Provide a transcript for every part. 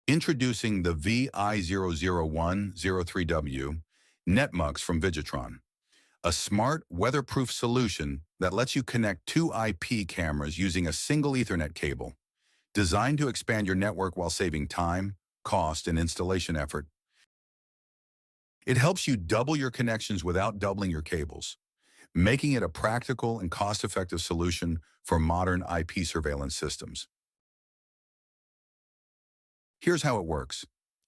Introducing the Vi00103W NetMux from Vigitron, a smart, weatherproof solution that lets you connect two IP cameras using a single Ethernet cable, designed to expand your network while saving time, cost, and installation effort. It helps you double your connections without doubling your cables, making it a practical and cost-effective solution for modern IP surveillance systems. Here's how it works.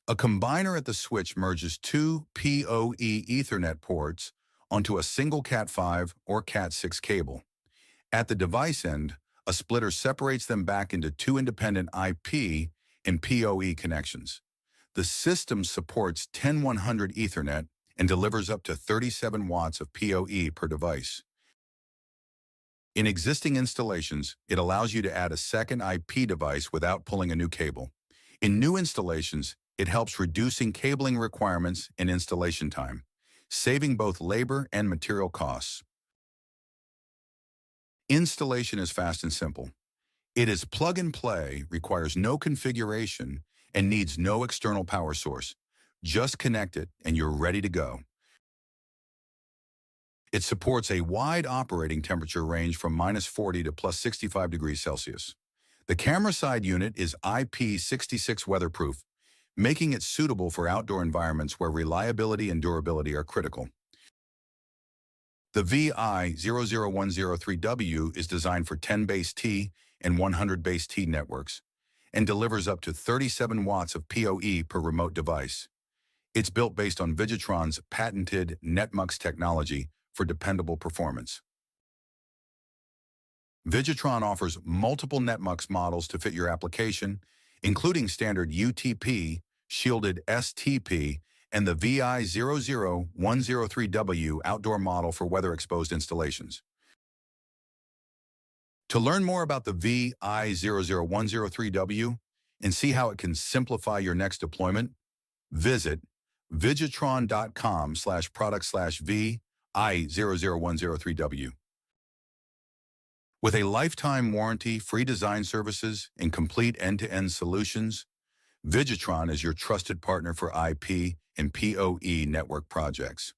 A combiner at the switch merges two PoE Ethernet ports onto a single Cat5 or Cat6 cable. At the device end, a splitter separates them back into two independent IP and PoE connections. The system supports 10100 Ethernet and delivers up to 37 watts of PoE per device. In existing installations, it allows you to add a second IP device without pulling a new cable. In new installations, it helps reducing cabling requirements and installation time, saving both labor and material costs. Installation is fast and simple. It is plug and play, requires no configuration, and needs no external power source. Just connect it and you're ready to go. It supports a wide operating temperature range from -40 to +65 degrees Celsius. The camera side unit is IP66 weatherproof, making it suitable for outdoor environments where reliability and durability are critical. The Vi00103W is designed for 10 base T and 100 base T networks and delivers up to 37 watts of PoE per remote device. It's built based on Vigitron's patented NetMux technology for dependable performance. Vigitron offers multiple NetMux models to fit your application, including standard UTP, shielded STP, and the Vi00103W outdoor model for weather-exposed installations. To learn more about the Vi00103W and see how it can simplify your next deployment, visit vigitron.com/product/Vi00103W. With a lifetime warranty, free design services, and complete end-to-end solutions, Vigitron is your trusted partner for IP and PoE network projects.